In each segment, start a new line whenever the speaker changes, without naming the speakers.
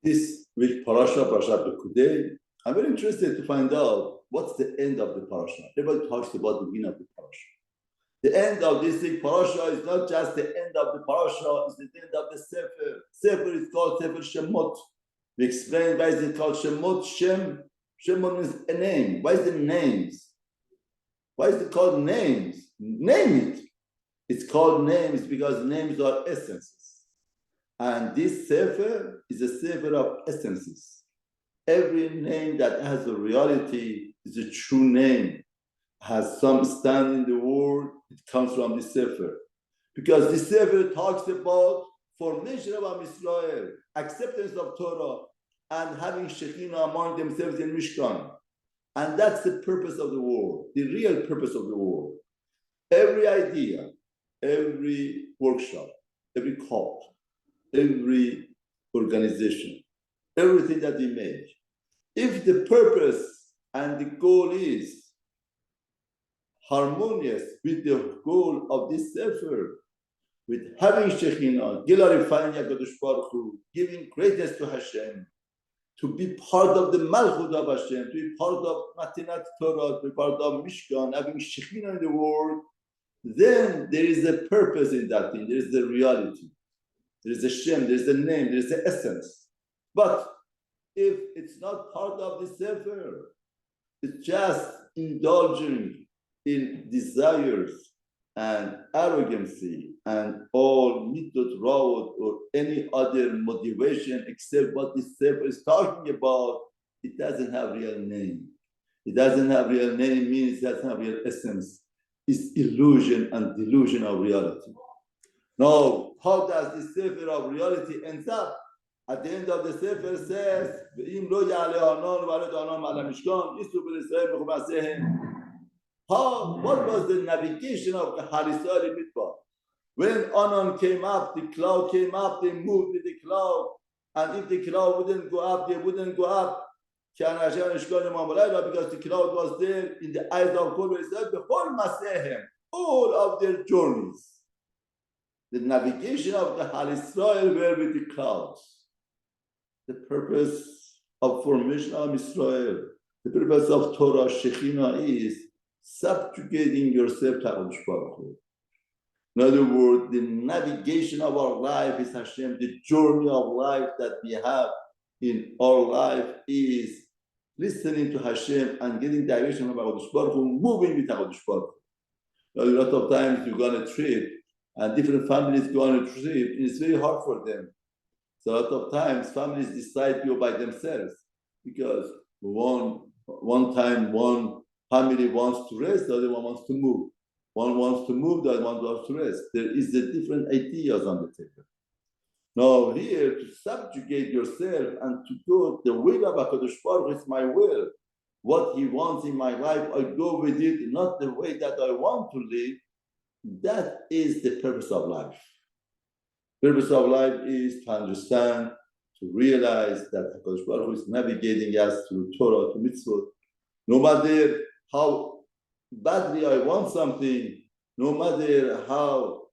This week, Parasha Pekudei. I'm very interested to find out what's the end of the parasha. Everybody talks about the beginning of the parasha. The end of this week parasha is not just the end of the parasha, it's the end of the Sefer. Sefer is called Sefer Shemot. We explained why is it called Shemot. Shemot means a name. Why is it names? Why is it called names? Name it. It's called names because names are essences. And this Sefer is a Sefer of essences. Every name that has a reality is a true name, has some stand in the world, it comes from the Sefer. Because the Sefer talks about formation of Am Yisrael, acceptance of Torah, and having Shekhinah among themselves in Mishkan. And that's the purpose of the world, the real purpose of the world. Every idea, every workshop, every cult, every organization, everything that we make, if the purpose and the goal is harmonious with the goal of this Sefer, with having Shekhinah, glorifying HaKadosh Baruch Hu, giving greatness to Hashem, to be part of the Malchut of Hashem, to be part of Matinat Torah, to be part of Mishkan, having Shekhinah in the world, then there is a purpose in that thing, there is the reality. There is a Shem, there is a name, there is the essence. But if it's not part of the Sefer, it's just indulging in desires and arrogancy and all mitzvot rawot or any other motivation except what the Sefer is talking about, it doesn't have real name. It doesn't have real name means it doesn't have real essence. It's illusion and delusion of reality. Now, how does the Sefer of reality ends up? At the end of the Sefer says, what was the navigation of the Harisari Midbar? When Anan came up, the cloud came up, they moved with the cloud, and if the cloud wouldn't go up, they wouldn't go up. Because the cloud was there in the eyes of God, the whole Masehem, all of their journeys. The navigation of the Hal Israel were with the clouds. The purpose of formation of Israel, the purpose of Torah Shekhinah is subjugating yourself to HaKadosh Baruch Hu. In other words, the navigation of our life is Hashem. The journey of life that we have in our life is listening to Hashem and getting direction from HaKadosh Baruch Hu, moving with HaKadosh Baruch Hu. A lot of times you go on a trip, and different families go on a trip, it's very hard for them. So a lot of times families decide to go by themselves because one time one family wants to rest, the other one wants to move. One wants to move, the other one wants to rest. There is the different ideas on the table. Now here, to subjugate yourself and to go, the will of HaKadosh Baruch Hu is my will. What He wants in my life, I go with it, not the way that I want to live. That is the purpose of life. Purpose of life is to understand, to realize that HaKadosh Baruch Hu is navigating us through Torah, to mitzvot. No matter how badly I want something, no matter how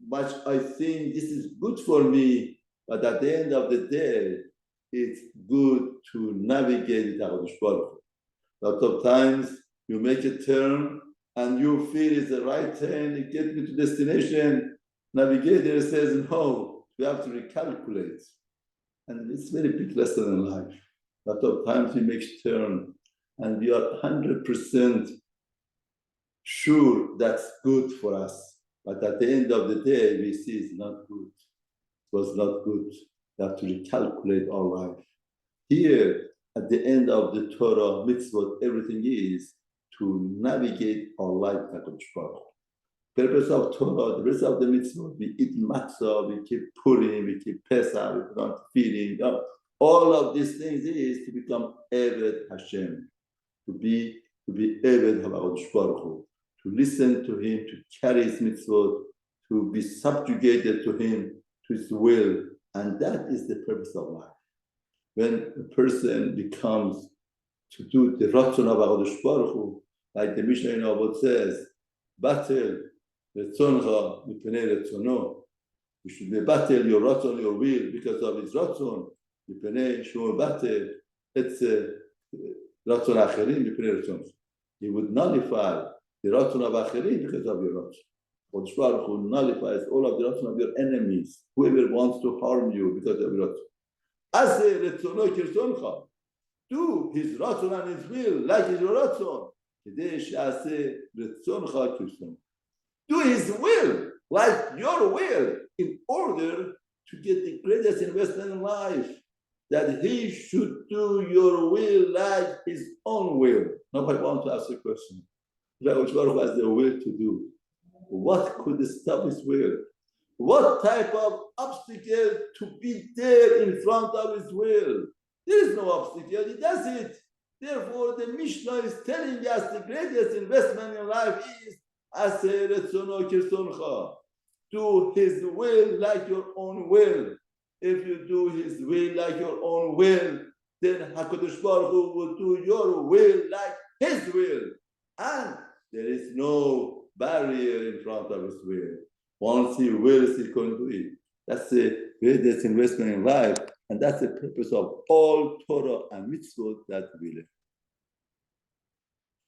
much I think this is good for me, but at the end of the day, it's good to navigate with HaKadosh Baruch Hu. A lot of times you make a turn and you feel it's the right turn, you get me to destination, navigator says, no, we have to recalculate. And it's a very big lesson in life. A lot of times we make a turn and we are 100% sure that's good for us. But at the end of the day, we see it's not good. It was not good. We have to recalculate our life. Here, at the end of the Torah, mitzvot, everything is to navigate our life like HaKadosh Baruch Hu. Purpose of Torah, the rest of the mitzvot, we eat matzah, we keep Purim, we keep Pesach, we put on feeding. All of these things is to become Eved Hashem, to be Eved HaKadosh Baruch Hu, to listen to Him, to carry His mitzvot, to be subjugated to Him, to His will. And that is the purpose of life. When a person becomes to do the Ratzon of HaKadosh Baruch Hu, like the Mishnah in Avot says, Batel Retzoncha Mipnei Retzono. You should be battle your Ratzon, your will, because of His Ratzon. מפני שהוא מבטא את רצון האחרים מפני רצונך. He would nullify the רצון of האחרים because of your רצון. הקדוש ברוך הוא nullifies all of the רצון of your enemies, whoever wants to harm you because of your רצון. אז רצונו כרצונך. Do his רצון and his will like his רצון, כדי שעשה רצונך כרצונך. Do his will like your will in order to get the greatest investment in life, that he should do your will like his own will. Now I want to ask a question. Which Baruch has the will to do? What could stop his will? What type of obstacle to be there in front of his will? There is no obstacle, he does it. Therefore, the Mishnah is telling us the greatest investment in life is Aseh Retzono Kirsoncha. Do his will like your own will. If you do his will like your own will, then HaKadosh Baruch Hu will do your will like his will. And there is no barrier in front of his will. Once he wills, he's going to do it. That's the greatest investment in life. And that's the purpose of all Torah and mitzvot that we live.